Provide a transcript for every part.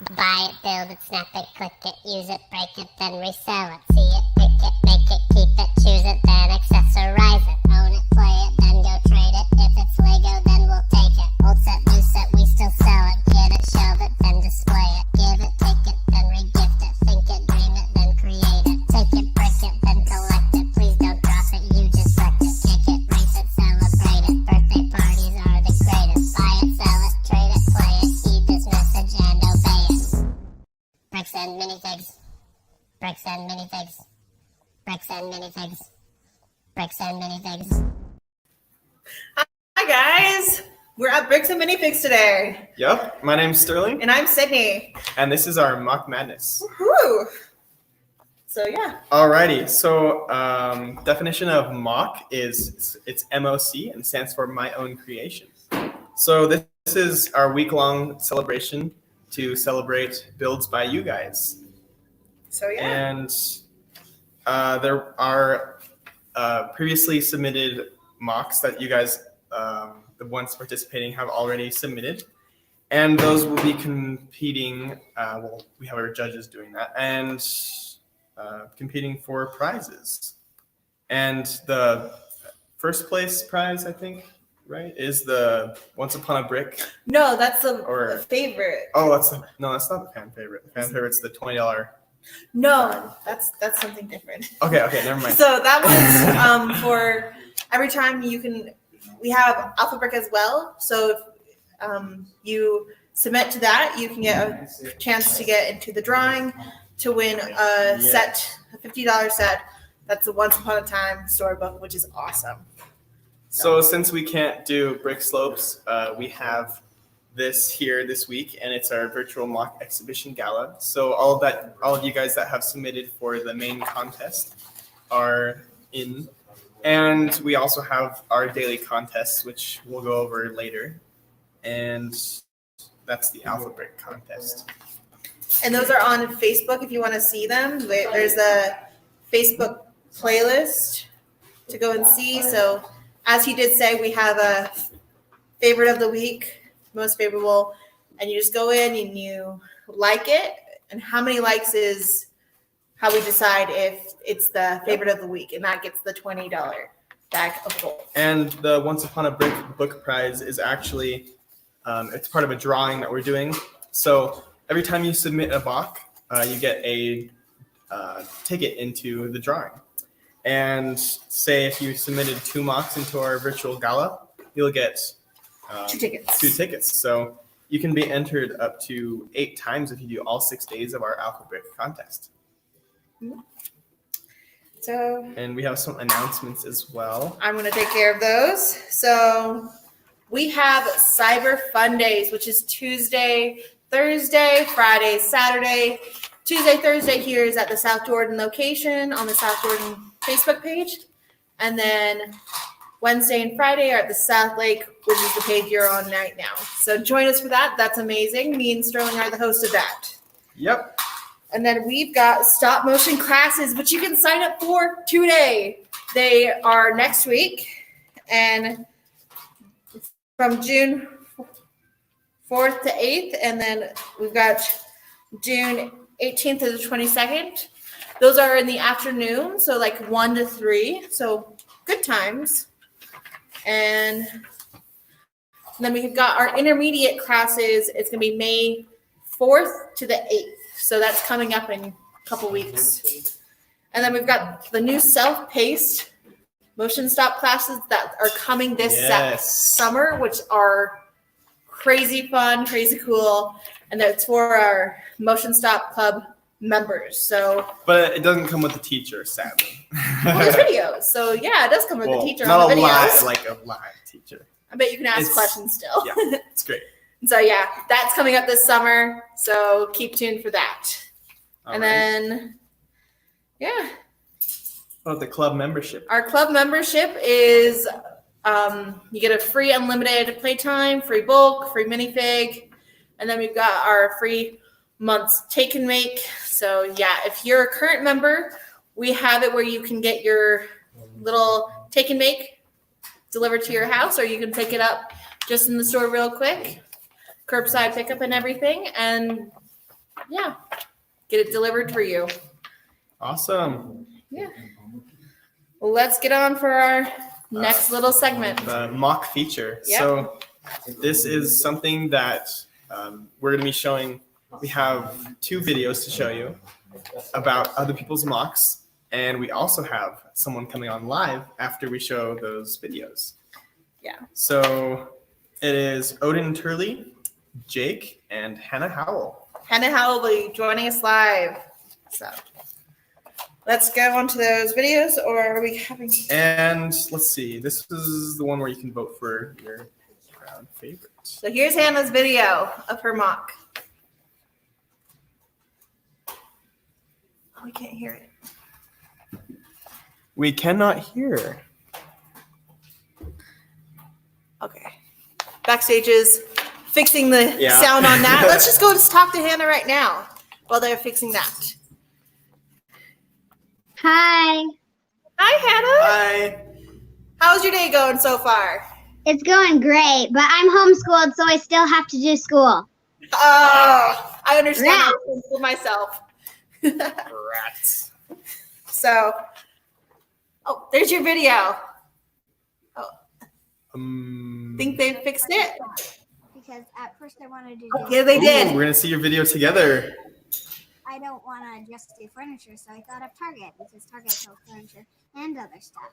Buy it, build it, snap it, click it, use it, break it, then resell it. See it, pick it, make it, keep it, choose it, then accessorize it. Own it, play it, then go trade it. If it's Lego, then we'll take it. Old set, new set, we still sell it. Get it, shelve it, then display it. Give it, take it, then re-gift it. Think it, dream it, then create it. Take it, break it, then collect it. Please don't drop it, you just wrecked it. Kick it, race it, celebrate it. Birthday parties are the greatest. Buy it, sell it, trade it, play it. Heed this message and obey it. Bricks and minifigs. Bricks and minifigs. Bricks and minifigs. Bricks and minifigs. Hi guys, we're at Bricks and Minifigs today, Yep, my name's Sterling, and I'm Sydney. and this is our MOC Madness. Woohoo! So yeah, Alrighty, so definition of MOC is it's MOC and stands for My Own Creation. So this is our week-long celebration to celebrate builds by you guys. so yeah. And there are previously submitted MOCs that you guys, the ones participating, have already submitted. And those will be competing, well, we have our judges doing that, and competing for prizes. And the first place prize, I think, right, is the Once Upon a Brick. No, that's the Or- favorite. Oh, that's not the fan favorite. The fan favorite's the $20. No, that's something different. Okay, never mind. So that was for every time you can. We have Alpha Brick as well. So if you submit to that, you can get a chance to get into the drawing to win a set, a $50 set. That's a Once Upon a Time storybook, which is awesome. So since we can't do brick slopes, we have this here this week, and it's our virtual mock exhibition gala. So all of you guys that have submitted for the main contest are in. And we also have our daily contests, which we'll go over later. And that's the Alpha Brick contest. And those are on Facebook if you want to see them. There's a Facebook playlist to go and see. So as he did say, we have a favorite of the week, most favorable, and you just go in and you like it. And how many likes is how we decide if it's the favorite of the week, and that gets the $20 bag of gold. And the Once Upon a Brick book prize is actually, it's part of a drawing that we're doing. So every time you submit a mock, you get a ticket into the drawing. And say if you submitted 2 mocks into our virtual gala, you'll get 2 tickets. 2 tickets. So you can be entered up to 8 times if you do all 6 days of our Alpha Brick contest. So And we have some announcements as well. I'm going to take care of those. So we have Cyber Fun Days, which is Tuesday, Thursday, Friday, Saturday. Tuesday, Thursday here is at the South Jordan location on the South Jordan Facebook page. And then Wednesday and Friday are at the South Lake, which is the page you're on right now. So join us for that. That's amazing. Me and Sterling are the host of that. Yep. And then we've got stop motion classes, which you can sign up for today. They are next week. And from June 4th to 8th. And then we've got June 18th to the 22nd. Those are in the afternoon, so like 1 to 3. So good times. And then we've got our intermediate classes. It's going to be May 4th to the 8th. So that's coming up in a couple weeks. And then we've got the new self-paced motion stop classes that are coming this summer, which are crazy fun, crazy cool. And that's for our Motion Stop Club members. So, But it doesn't come with the teacher, sadly. well, there's videos. So yeah, it does come with the teacher not on the a videos. like a live teacher. I bet you can ask questions still. Yeah, it's great. So yeah, that's coming up this summer. So keep tuned for that. All and right. then, yeah, What about the club membership? our club membership is you get a free unlimited playtime, free bulk, free minifig, and then we've got our free month's take and make. So yeah, if you're a current member, we have it where you can get your little take and make delivered to your house, or you can pick it up just in the store real quick. Curbside pickup and everything. And yeah, get it delivered for you. Awesome. Well, let's get on for our next little segment. The mock feature. Yep. So this is something that we're going to be showing. We have 2 videos to show you about other people's mocks, and we also have someone coming on live after we show those videos. Yeah. So it is Odin Turley, Jake, and Hannah Howell. Hannah Howell will be joining us live. So let's go on to those videos, or are we having? And let's see, this is the one where you can vote for your crowd favorite. So here's Hannah's video of her mock. Oh, we can't hear it. We cannot hear. Okay. Backstage is fixing the Yeah. sound on that. Let's just go talk to Hannah right now while they're fixing that. Hi, Hi, Hannah. Hi. How's your day going so far? it's going great, but I'm homeschooled, so I still have to do school. Oh, I understand. Rats. I homeschool myself. Rats. So, oh, there's your video. Think they fixed it? Because at first I wanted to Yeah, they Ooh, did. we're gonna see your video together. I don't want to just do furniture, so I thought of Target, because Target sells furniture and other stuff.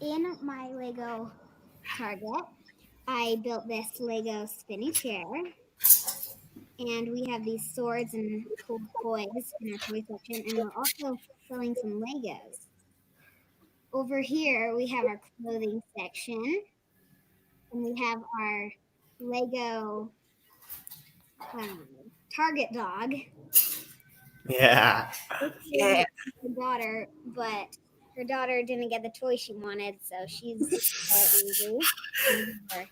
In my Lego Target, I built this Lego spinny chair, and we have these swords and cool toys in our toy section, and we're also selling some Legos. Over here, we have our clothing section, and we have our Lego Target dog. Yeah. Yeah. Her daughter, but her daughter didn't get the toy she wanted, so she's angry. And our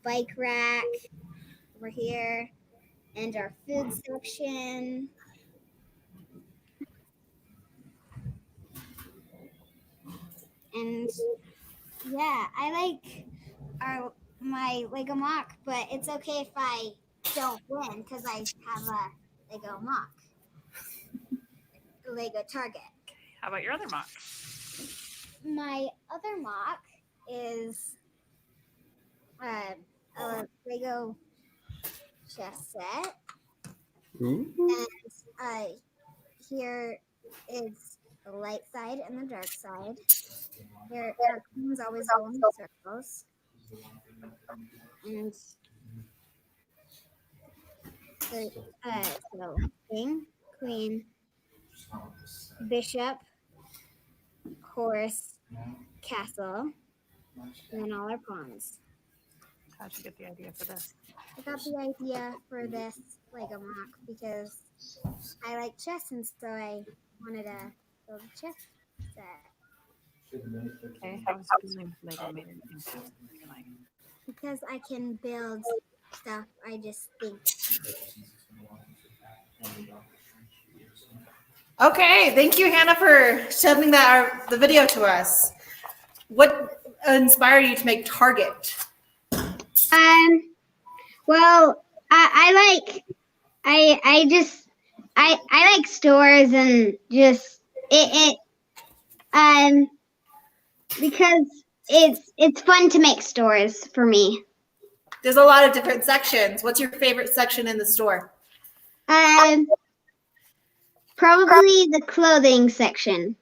bike rack over here, and our food section. And yeah, I like my Lego mock, but it's okay if I don't win because I have a Lego mock. Lego Target. How about your other mock? My other mock is a Lego chess set, Ooh. and here is the light side and the dark side. There are queens always go in circles, and so king, queen, bishop, horse, castle, and then all our pawns. How'd you get the idea for this? I got the idea for this Lego mock because I like chess, and so I wanted to build a chess set. Okay, how was building Lego made it into your life? Because I can build stuff, I just think. Okay, thank you, Hannah, for sending the video to us. What inspired you to make Target? Well, I like stores and just because it's fun to make stores for me. There's a lot of different sections. What's your favorite section in the store? Probably the clothing section.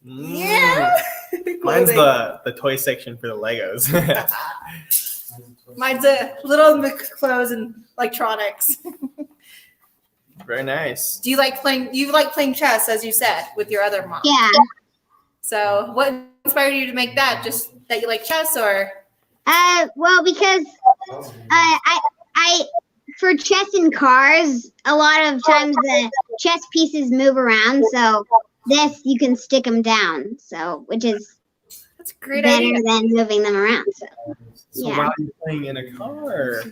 Yeah. Mine's the toy section for the Legos. Mine's a little mix of clothes and electronics. Very nice. Do you like playing? You like playing chess, as you said, with your other mom. Yeah. So, what inspired you to make that? Just that you like chess, or? Well, because I for chess and cars, a lot of times the chess pieces move around, so this you can stick them down, so which is That's a great better idea. than moving them around. So So yeah. while you're playing in a car.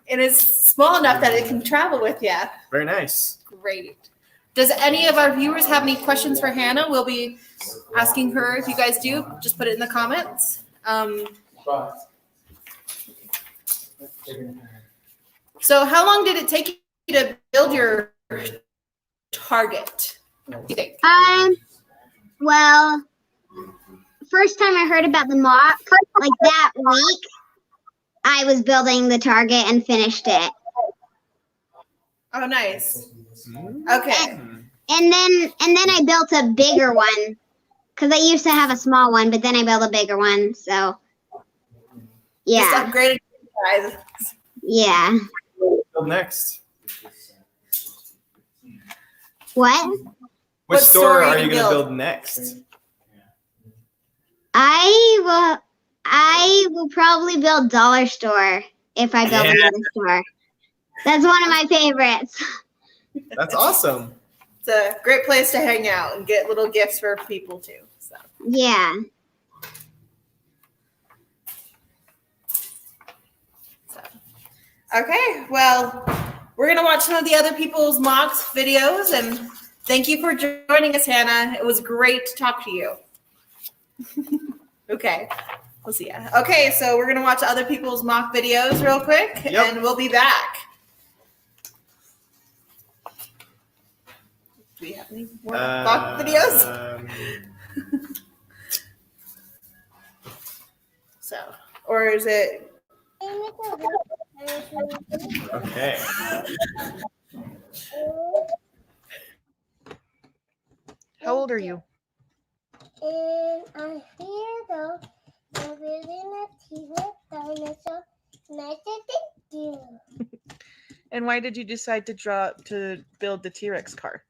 It is small enough that it can travel with you. Very nice. Great. Does any of our viewers have any questions for Hannah? We'll be asking her. If you guys do, just put it in the comments. So how long did it take you to build your target? What do you think? Well, first time I heard about the MOC, like that week, I was building the target and finished it. Oh, nice. Okay. And then I built a bigger one because I used to have a small one, but then I built a bigger one. So yeah, Just upgraded size. yeah. Build next. What? Which What store store are you you going to build? build next? I will probably build Dollar Store if I build another store. That's one of my favorites. That's awesome. It's a great place to hang out and get little gifts for people too. So. Yeah. Okay, well, we're gonna watch some of the other people's MOCs videos, and thank you for joining us, Hannah. It was great to talk to you. Okay, we'll see ya. Okay, so we're gonna watch other people's MOC videos real quick, and we'll be back. Do we have any more MOC videos? So, or is it? Okay. How old are you? And I'm here though. I'm building a T-Rex dinosaur. Nice to thank you. And why did you decide to build the T-Rex car?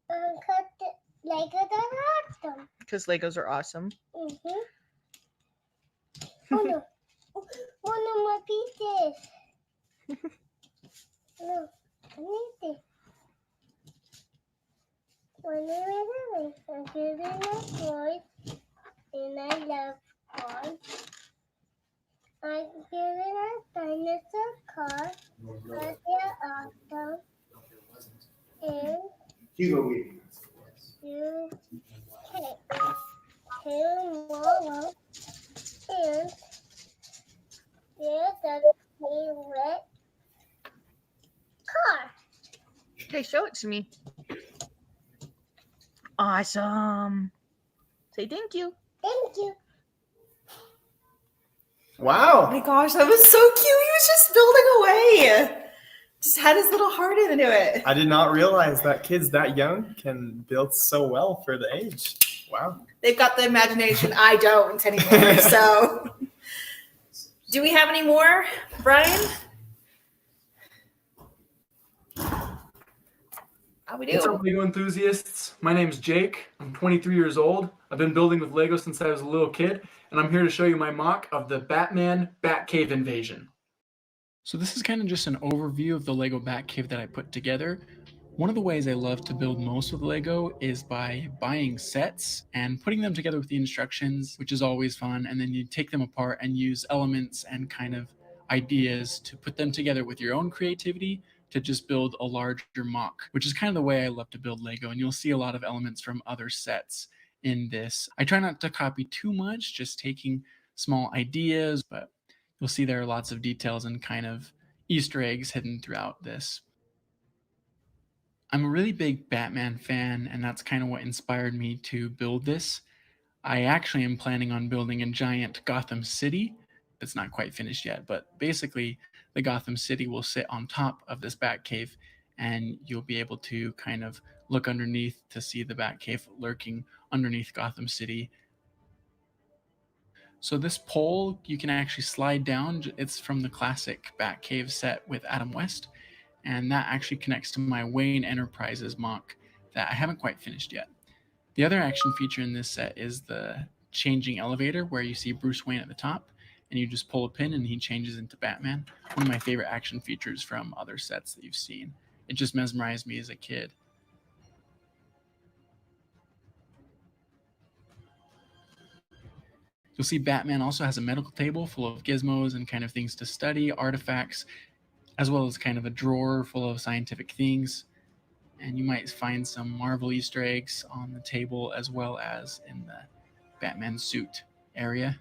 Cut the Lego are awesome. Because Legos are awesome. Mm-hmm. Oh no. One of my pieces. No, I need it. I'm building a toy, and I love toys. I'm building a dinosaur car, but they're awesome. And you take tomorrow, and there's a favorite car. Okay, show it to me. Awesome. Say thank you. Thank you. Wow. Oh my gosh, that was so cute. He was just building away. Just had his little heart into it. I did not realize that kids that young can build so well for the age. Wow. They've got the imagination I don't anymore. So, do we have any more, Brian? We do. What's up, Lego enthusiasts? My name's Jake. I'm 23 years old. I've been building with Lego since I was a little kid, and I'm here to show you my MOC of the Batman Batcave invasion. So this is kind of just an overview of the Lego Batcave that I put together. One of the ways I love to build most with Lego is by buying sets and putting them together with the instructions, which is always fun, and then you take them apart and use elements and kind of ideas to put them together with your own creativity to just build a larger MOC, which is kind of the way I love to build Lego, and you'll see a lot of elements from other sets in this. I try not to copy too much, just taking small ideas, but you'll see there are lots of details and kind of Easter eggs hidden throughout this. I'm a really big Batman fan, and that's kind of what inspired me to build this. I actually am planning on building a giant Gotham City. It's not quite finished yet, but basically the Gotham City will sit on top of this Batcave, and you'll be able to kind of look underneath to see the Batcave lurking underneath Gotham City. So this pole, you can actually slide down. It's from the classic Batcave set with Adam West, and that actually connects to my Wayne Enterprises MOC that I haven't quite finished yet. The other action feature in this set is the changing elevator, where you see Bruce Wayne at the top, and you just pull a pin and he changes into Batman. One of my favorite action features from other sets that you've seen. It just mesmerized me as a kid. You'll see Batman also has a medical table full of gizmos and kind of things to study, artifacts, as well as kind of a drawer full of scientific things. And you might find some Marvel Easter eggs on the table, as well as in the Batman suit area.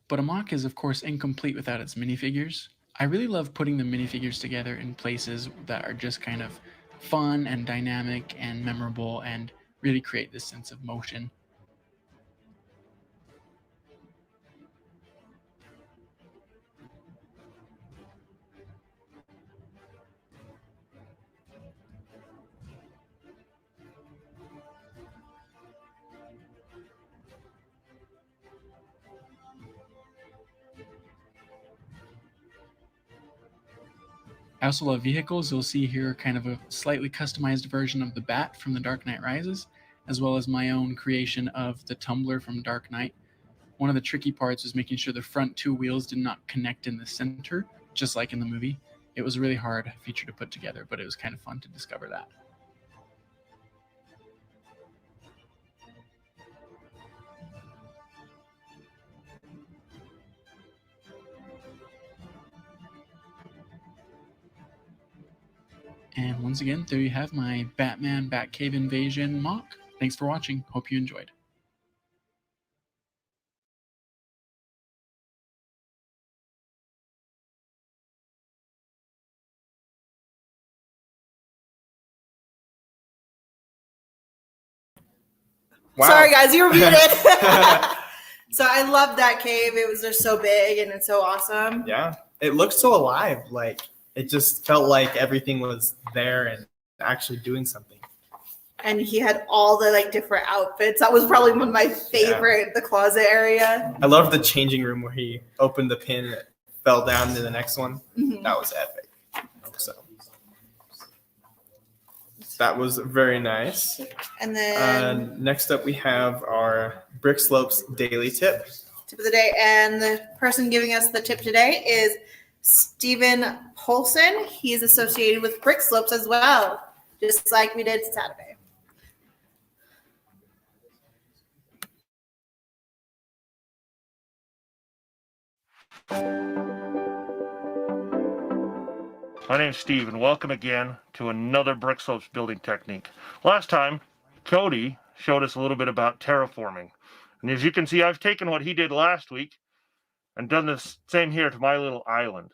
But a MOC is of course incomplete without its minifigures. I really love putting the minifigures together in places that are just kind of fun and dynamic and memorable and really create this sense of motion. I also love vehicles. You'll see here kind of a slightly customized version of the Bat from The Dark Knight Rises, as well as my own creation of the Tumbler from Dark Knight. One of the tricky parts was making sure the front two wheels did not connect in the center, just like in the movie. It was a really hard feature to put together, but it was kind of fun to discover that. And once again, there you have my Batman Batcave Invasion MOC. Thanks for watching. Hope you enjoyed. Wow. Sorry, guys, you were muted. So I love that cave. It was just so big and it's so awesome. Yeah, it looked so alive. Like it just felt like everything was there and actually doing something. And he had all the like different outfits. That was probably one of my favorite, the closet area. I love the changing room where he opened the pin and it fell down to the next one. Mhm. That was epic. So that was very nice. And then Next up, we have our Brick Slopes daily tip. tip of the day. And the person giving us the tip today is Stephen Polson. He is associated with Brick Slopes as well, just like we did Saturday. My name's Steve, and welcome again to another Brick Slopes building technique. Last time, Cody showed us a little bit about terraforming. And as you can see, I've taken what he did last week and done the same here to my little island.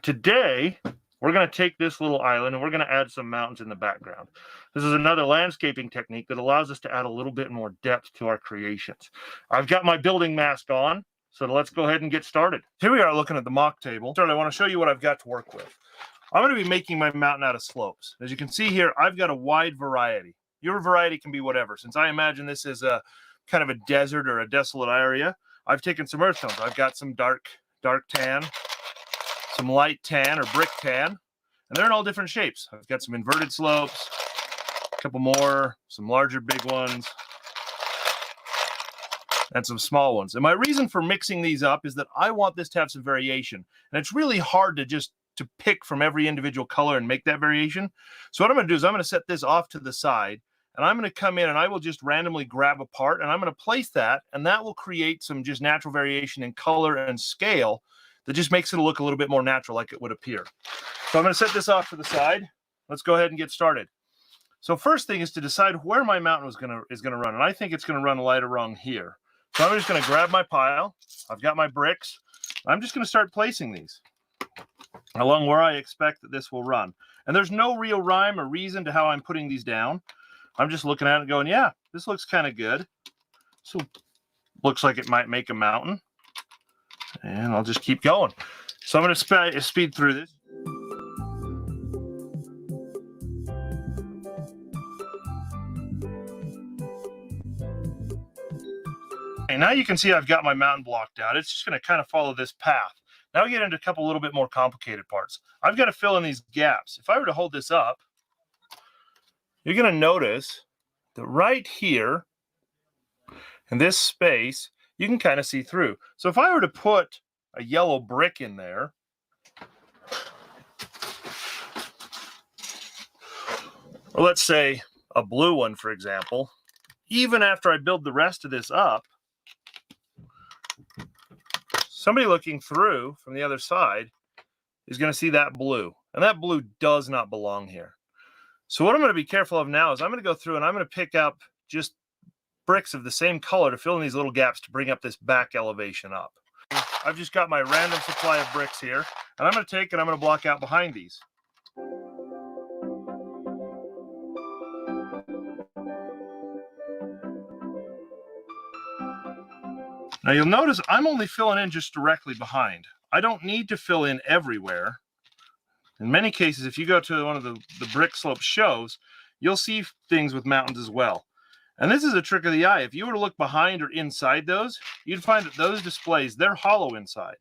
Today, we're going to take this little island and we're going to add some mountains in the background. This is another landscaping technique that allows us to add a little bit more depth to our creations. I've got my building mask on. So let's go ahead and get started. Here we are looking at the MOC table. I want to show you what I've got to work with. I'm going to be making my mountain out of slopes. As you can see here, I've got a wide variety. Your variety can be whatever. Since I imagine this is a kind of a desert or a desolate area, I've taken some earth tones. I've got some dark tan, some light tan or brick tan, and they're in all different shapes. I've got some inverted slopes, a couple more, some larger big ones, and some small ones. And my reason for mixing these up is that I want this to have some variation. And it's really hard to pick from every individual color and make that variation. So what I'm going to do is I'm going to set this off to the side, and I'm going to come in and I will just randomly grab a part, and I'm going to place that, and that will create some just natural variation in color and scale that just makes it look a little bit more natural, like it would appear. So I'm going to set this off to the side. Let's go ahead and get started. So first thing is to decide where my mountain is going to run. And I think it's going to run right around here. So I'm just going to grab my pile. I've got my bricks. I'm just going to start placing these along where I expect that this will run. And there's no real rhyme or reason to how I'm putting these down. I'm just looking at it and going, yeah, this looks kind of good. So looks like it might make a mountain. And I'll just keep going. So I'm going to speed through this. And now you can see I've got my mountain blocked out. It's just going to kind of follow this path. Now we get into a couple little bit more complicated parts. I've got to fill in these gaps. If I were to hold this up, you're going to notice that right here in this space, you can kind of see through. So if I were to put a yellow brick in there, or let's say a blue one, for example, even after I build the rest of this up, somebody looking through from the other side is going to see that blue. And that blue does not belong here. So what I'm going to be careful of now is I'm going to go through and I'm going to pick up just bricks of the same color to fill in these little gaps to bring up this back elevation up. I've just got my random supply of bricks here, and I'm going to take and I'm going to block out behind these. Now you'll notice I'm only filling in just directly behind. I don't need to fill in everywhere. In many cases, if you go to one of the brick slope shows, you'll see things with mountains as well. And this is a trick of the eye. If you were to look behind or inside those, you'd find that those displays, they're hollow inside.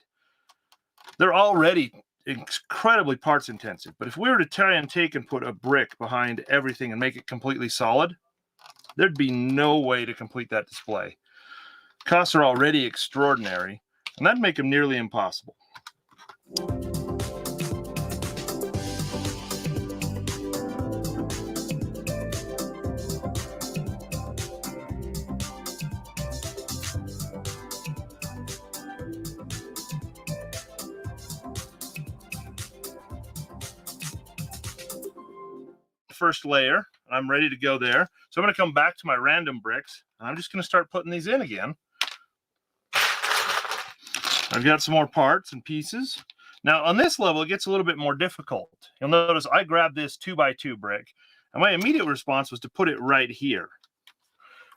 They're already incredibly parts intensive. But if we were to try and take and put a brick behind everything and make it completely solid, there'd be no way to complete that display. Costs are already extraordinary, and that'd make them nearly impossible. First layer, I'm ready to go there. So I'm going to come back to my random bricks, and I'm just going to start putting these in again. I've got some more parts and pieces. Now on this level, it gets a little bit more difficult. You'll notice I grabbed this 2x2 brick, and my immediate response was to put it right here.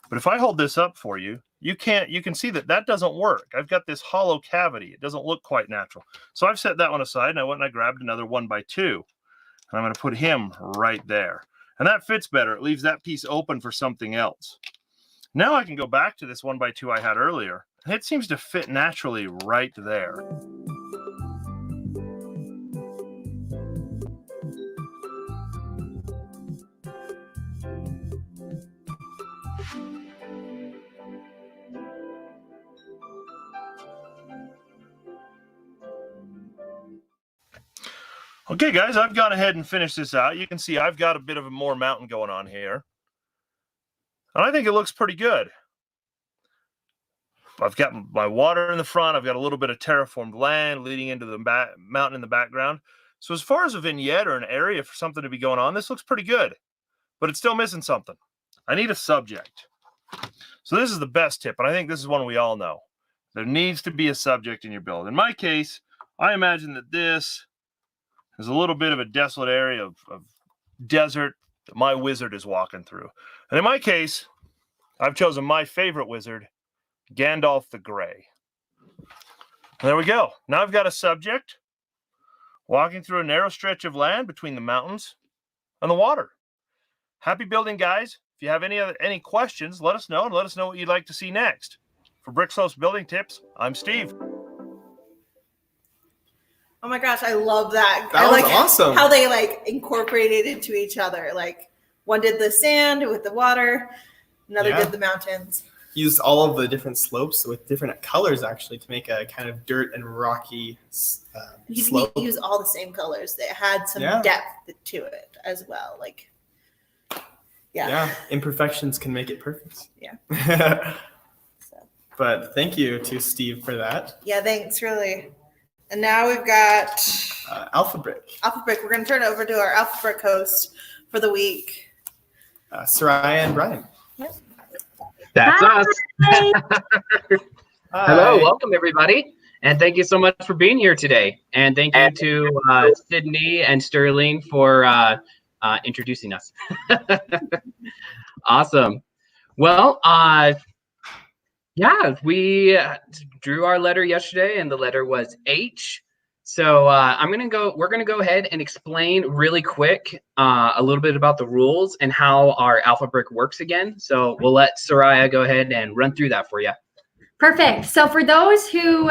But if I hold this up for you, you can see that that doesn't work. I've got this hollow cavity. It doesn't look quite natural. So I've set that one aside, and I went and I grabbed another 1x2. And I'm going to put him right there. And that fits better. It leaves that piece open for something else. Now I can go back to this 1x2 I had earlier. And it seems to fit naturally right there. Okay, guys, I've gone ahead and finished this out. You can see I've got a bit of a more mountain going on here. And I think it looks pretty good. I've got my water in the front. I've got a little bit of terraformed land leading into the mountain in the background. So as far as a vignette or an area for something to be going on, this looks pretty good. But it's still missing something. I need a subject. So this is the best tip, and I think this is one we all know. There needs to be a subject in your build. In my case, I imagine that this is a little bit of a desolate area of desert that my wizard is walking through. And in my case, I've chosen my favorite wizard, Gandalf the Grey. And there we go. Now I've got a subject walking through a narrow stretch of land between the mountains and the water. Happy building, guys. If you have any questions, let us know, and let us know what you'd like to see next. For Brickslopes Building Tips, I'm Steve. Oh my gosh, I love that. That was awesome. How they incorporated into each other. Like one did the sand with the water, another did the mountains. Used all of the different slopes with different colors actually to make a kind of dirt and rocky slope. Use all the same colors. They had some depth to it as well. Yeah, imperfections can make it perfect. Yeah. But thank you to Steve for that. Yeah, thanks, really. And now we've got Alpha Brick. Alpha Brick. We're going to turn it over to our Alpha Brick host for the week. Soraya and Brian. Yep. That's us. Hello, Hi. welcome everybody. And thank you so much for being here today. And thank you to Sydney and Sterling for introducing us. Awesome. Well, yeah, we drew our letter yesterday, and the letter was H. So we're gonna go ahead and explain really quick a little bit about the rules and how our Alpha Brick works again. So we'll let Soraya go ahead and run through that for you. Perfect. So for those who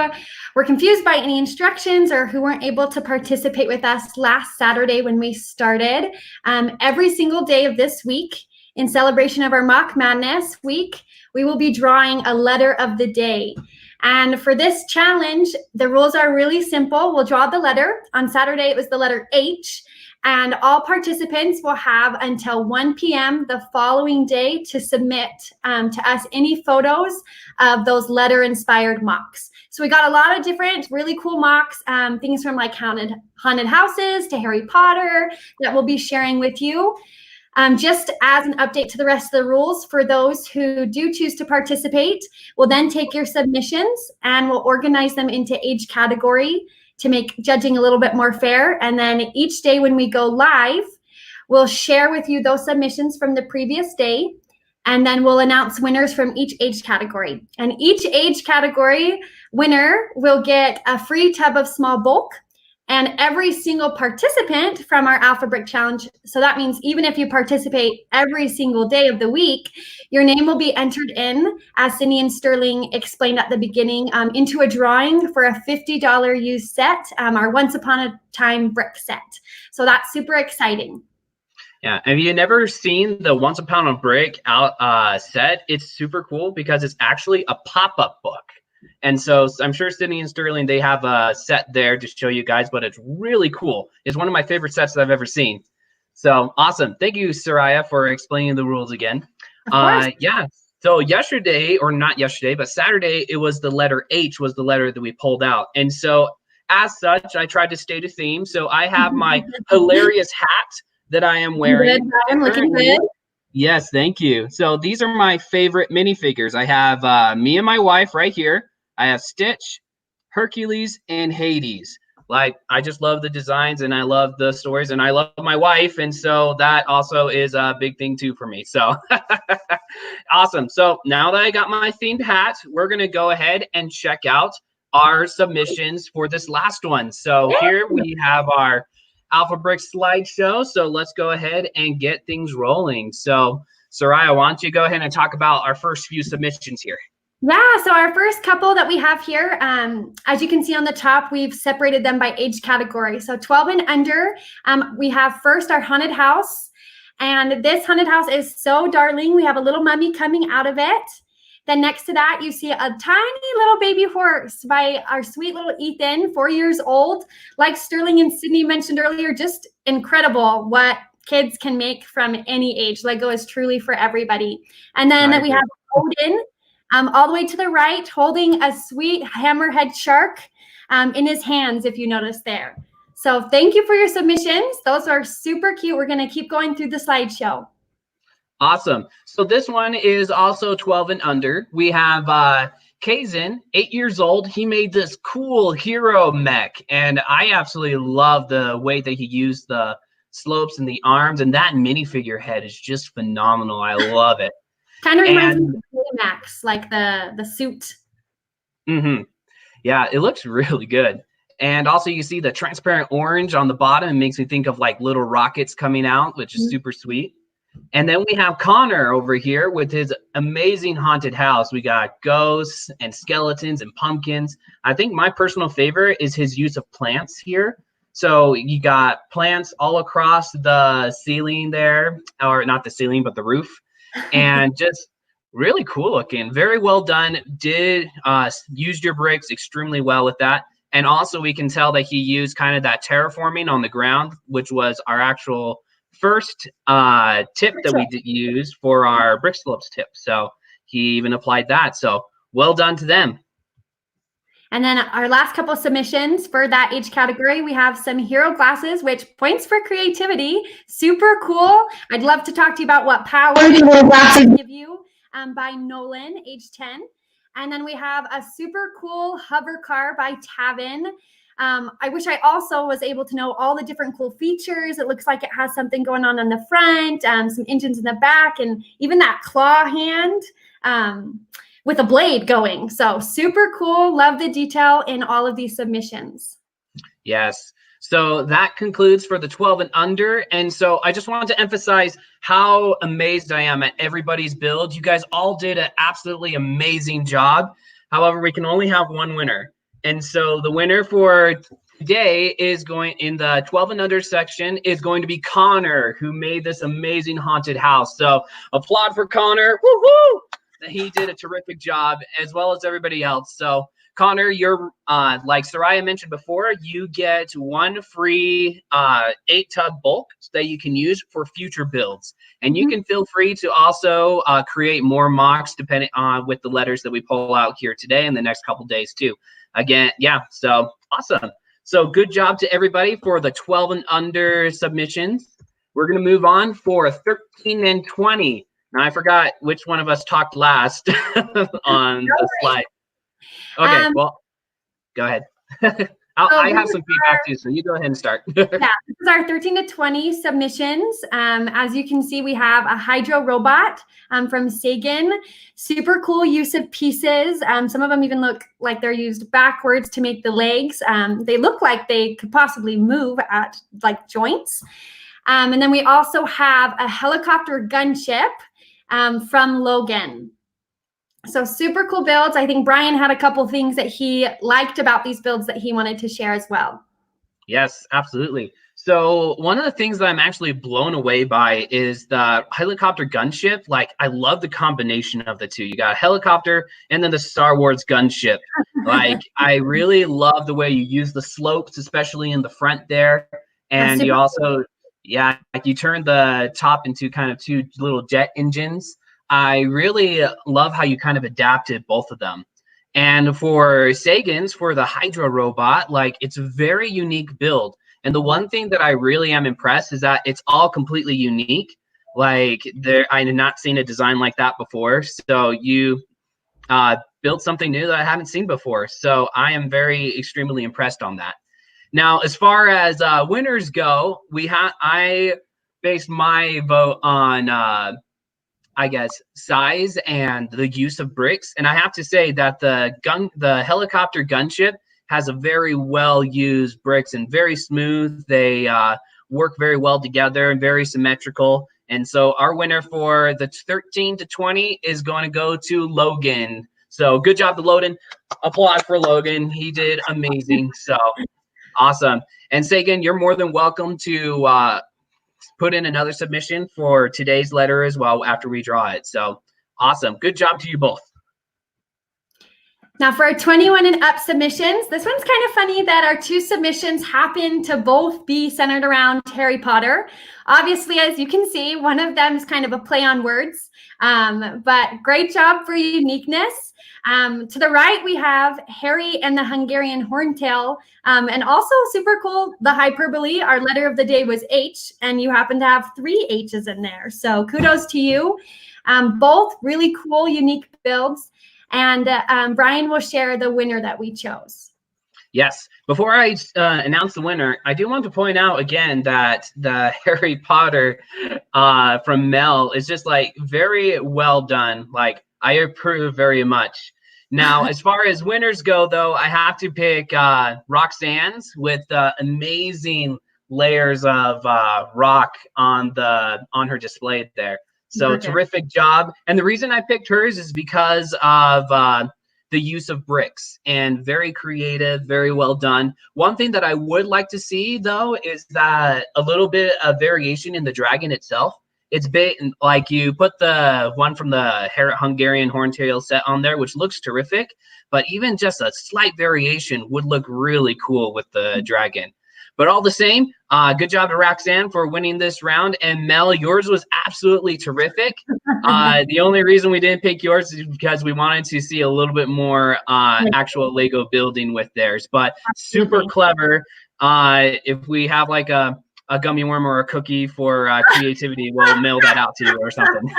were confused by any instructions or who weren't able to participate with us last Saturday when we started, every single day of this week, in celebration of our MOC Madness week, we will be drawing a letter of the day. And for this challenge, the rules are really simple. We'll draw the letter. On Saturday, it was the letter H. And all participants will have until 1 p.m. the following day to submit to us any photos of those letter-inspired MOCs. So we got a lot of different really cool MOCs, things from haunted houses to Harry Potter that we'll be sharing with you. Just as an update to the rest of the rules, for those who do choose to participate, we'll then take your submissions and we'll organize them into age category to make judging a little bit more fair. And then each day when we go live, we'll share with you those submissions from the previous day, and then we'll announce winners from each age category. And each age category winner will get a free tub of small bulk, and every single participant from our Alpha Brick Challenge, so that means even if you participate every single day of the week, your name will be entered in, as Cindy and Sterling explained at the beginning, into a drawing for a $50 used set, our Once Upon a Time brick set. So that's super exciting. Yeah, have you never seen the Once Upon a Brick out set? It's super cool because it's actually a pop-up book. And so I'm sure Sydney and Sterling, they have a set there to show you guys, but it's really cool. It's one of my favorite sets that I've ever seen. So awesome. Thank you, Soraya, for explaining the rules again. Yeah, so yesterday, or not yesterday, but Saturday, it was the letter H was the letter that we pulled out. And so as such, I tried to stay to theme. So I have my hilarious hat that I am wearing. Good, Brian, looking good. Yes, thank you. So these are my favorite minifigures. I have me and my wife right here. I have Stitch, Hercules, and Hades. Like, I just love the designs and I love the stories and I love my wife. And so that also is a big thing too for me. So awesome. So now that I got my themed hat, we're going to go ahead and check out our submissions for this last one. So here we have our Alpha Brick slideshow. So let's go ahead and get things rolling. So Soraya, why don't you go ahead and talk about our first few submissions here? Yeah, so our first couple that we have here, as you can see on the top, we've separated them by age category. So 12 and under, we have first our haunted house. And this haunted house is so darling. We have a little mummy coming out of it. Then next to that, you see a tiny little baby horse by our sweet little Ethan, 4 years old. Like Sterling and Sydney mentioned earlier, just incredible what kids can make from any age. Lego is truly for everybody. And then we have Odin, all the way to the right, holding a sweet hammerhead shark in his hands, if you notice there. So thank you for your submissions. Those are super cute. We're going to keep going through the slideshow. Awesome. So this one is also 12 and under. We have Kazin, 8 years old. He made this cool hero mech, and I absolutely love the way that he used the slopes and the arms, and that minifigure head is just phenomenal. I love it. Kind of reminds me of Max, like the suit. Mm-hmm. Yeah, it looks really good. And also you see the transparent orange on the bottom. It makes me think of like little rockets coming out, which is super sweet. And then we have Connor over here with his amazing haunted house. We got ghosts and skeletons and pumpkins. I think my personal favorite is his use of plants here. So you got plants all across the ceiling there, or not the ceiling, but the roof. And just really cool looking. Very well done. Did use your bricks extremely well with that. And also we can tell that he used kind of that terraforming on the ground, which was our actual first tip that we did use for our brick slopes tip. So he even applied that. So well done to them. And then our last couple submissions for that age category, we have some hero glasses, which points for creativity. Super cool. I'd love to talk to you about what power these little glasses give you by Nolan, age 10. And then we have a super cool hover car by Tavin. I wish I also was able to know all the different cool features. It looks like it has something going on the front, some engines in the back, and even that claw hand with a blade going. So super cool. Love the detail in all of these submissions. Yes. So that concludes for the 12 and under. And so I just wanted to emphasize how amazed I am at everybody's build. You guys all did an absolutely amazing job. However, we can only have one winner. And so the winner for today is going in the 12 and under section is going to be Connor, who made this amazing haunted house. So applaud for Connor. Woo-hoo! He did a terrific job, as well as everybody else. So Connor, you're like Soraya mentioned before, you get one free 8-tub bulk that you can use for future builds. And you can feel free to also create more mocks depending on with the letters that we pull out here today and the next couple days too. Again, yeah, so awesome. So good job to everybody for the 12 and under submissions. we're going to move on for 13 and 20. Now, I forgot which one of us talked last on the slide. Okay, well, go ahead. I have some feedback too, so you go ahead and start. Yeah, this is our 13 to 20 submissions. As you can see, we have a hydro robot from Sagan. Super cool use of pieces. Some of them even look like they're used backwards to make the legs. They look like they could possibly move at like joints. And then we also have a helicopter gunship from Logan. So super cool builds. I think Brian had a couple things that he liked about these builds that he wanted to share as well. Yes, absolutely. So one of the things that I'm actually blown away by is the helicopter gunship. Like, I love the combination of the two. You got a helicopter and then the Star Wars gunship. Like, I really love the way you use the slopes, especially in the front there. And you also, yeah, like you turn the top into kind of two little jet engines. I really love how you kind of adapted both of them. And for Sagan's, for the Hydro robot, like, it's a very unique build. And the one thing that I really am impressed is that it's all completely unique. Like, I had not seen a design like that before. So you built something new that I haven't seen before. So I am extremely impressed on that. Now, as far as winners go, I based my vote on I guess, size and the use of bricks. And I have to say that the helicopter gunship has a very well used bricks and very smooth. They work very well together and very symmetrical. And so our winner for the 13 to 20 is going to go to Logan. So good job to Logan. Applause for Logan. He did amazing. So awesome. And Sagan, you're more than welcome to put in another submission for today's letter as well after we draw it. So awesome. Good job to you both. Now for our 21 and up submissions, this one's kind of funny that our two submissions happen to both be centered around Harry Potter. Obviously, as you can see, one of them is kind of a play on words, but great job for uniqueness. To the right, we have Harry and the Hungarian Horntail, and also super cool, the hyperbole. Our letter of the day was H, and you happen to have 3 H's in there. So kudos to you. Both really cool, unique builds. And Brian will share the winner that we chose. Yes. Before I announce the winner, I do want to point out again that the Harry Potter from Mel is just like very well done. Like, I approve very much. Now, as far as winners go, though, I have to pick Roxanne's with amazing layers of rock on her display there. So terrific job. And the reason I picked hers is because of the use of bricks, and very creative, very well done. One thing that I would like to see, though, is that a little bit of variation in the dragon itself. It's big, like you put the one from the Hungarian Horntail set on there, which looks terrific, but even just a slight variation would look really cool with the dragon. But all the same, good job to Roxanne for winning this round. And Mel, yours was absolutely terrific. The only reason we didn't pick yours is because we wanted to see a little bit more actual Lego building with theirs. But super clever. If we have like a gummy worm or a cookie for creativity, we'll mail that out to you or something.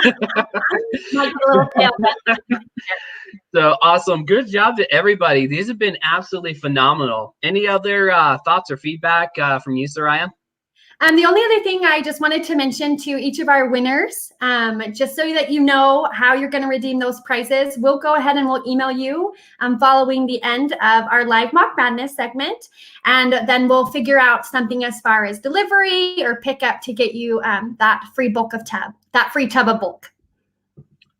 So awesome. Good job to everybody. These have been absolutely phenomenal. Any other thoughts or feedback from you, Soraya? The only other thing I just wanted to mention to each of our winners, just so that you know how you're going to redeem those prizes, we'll go ahead and we'll email you following the end of our live MOC Madness segment. And then we'll figure out something as far as delivery or pickup to get you that free tub of bulk.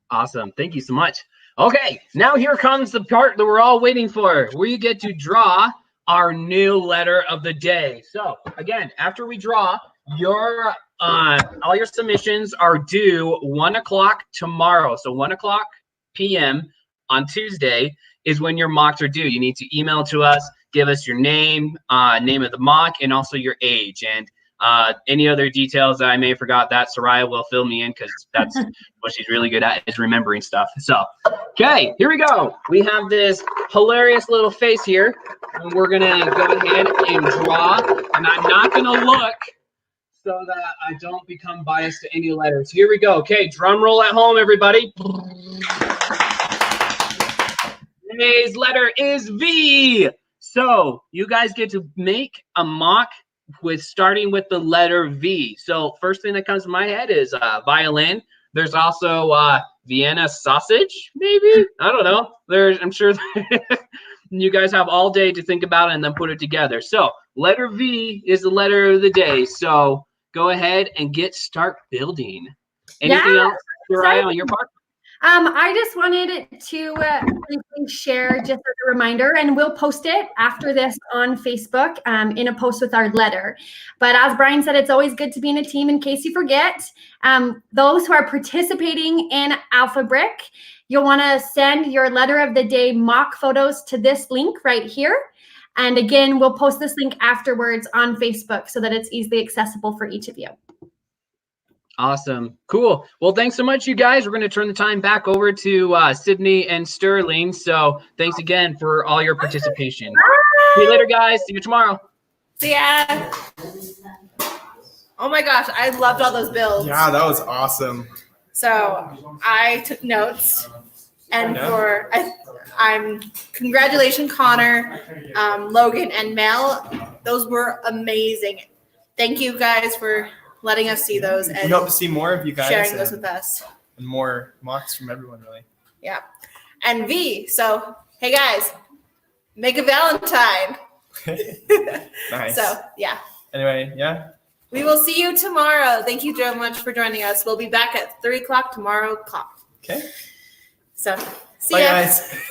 Awesome. Thank you so much. Okay, now here comes the part that we're all waiting for. We get to draw our new letter of the day. So again, after we draw, your all your submissions are due 1 o'clock tomorrow. So 1 o'clock p.m. on Tuesday is when your mocks are due. You need to email to us, give us your name, name of the mock, and also your age. And any other details that I may have forgot, that Soraya will fill me in, because that's what she's really good at, is remembering stuff. So, okay, here we go. We have this hilarious little face here, and we're gonna go ahead and draw. And I'm not gonna look so that I don't become biased to any letters. Here we go. Okay, drum roll at home, everybody. Today's letter is V. So you guys get to make a mock with starting with the letter V. So first thing that comes to my head is violin. There's also Vienna sausage, maybe? I don't know. I'm sure you guys have all day to think about it and then put it together. So letter V is the letter of the day. So go ahead and start building. Anything else, Soraya, on your part? I just wanted to briefly share just as a reminder, and we'll post it after this on Facebook in a post with our letter. But as Brian said, it's always good to be in a team in case you forget. Those who are participating in Alpha Brick, you'll want to send your letter of the day mock photos to this link right here. And again, we'll post this link afterwards on Facebook so that it's easily accessible for each of you. Awesome. Cool. Well, thanks so much, you guys. We're going to turn the time back over to Sydney and Sterling. So thanks again for all your participation. See you later, guys. See you tomorrow. See ya. Oh my gosh, I loved all those builds. Yeah, that was awesome. So I took notes, and I'm congratulations, Connor, Logan, and Mel. Those were amazing. Thank you guys for letting us see those and we hope to see more of you guys sharing those with us. And more mocks from everyone, really. Yeah. And V, so hey guys, make a Valentine. Nice. So yeah. Anyway, yeah. We will see you tomorrow. Thank you so much for joining us. We'll be back at 3 o'clock tomorrow. Okay. So see Bye, ya. guys.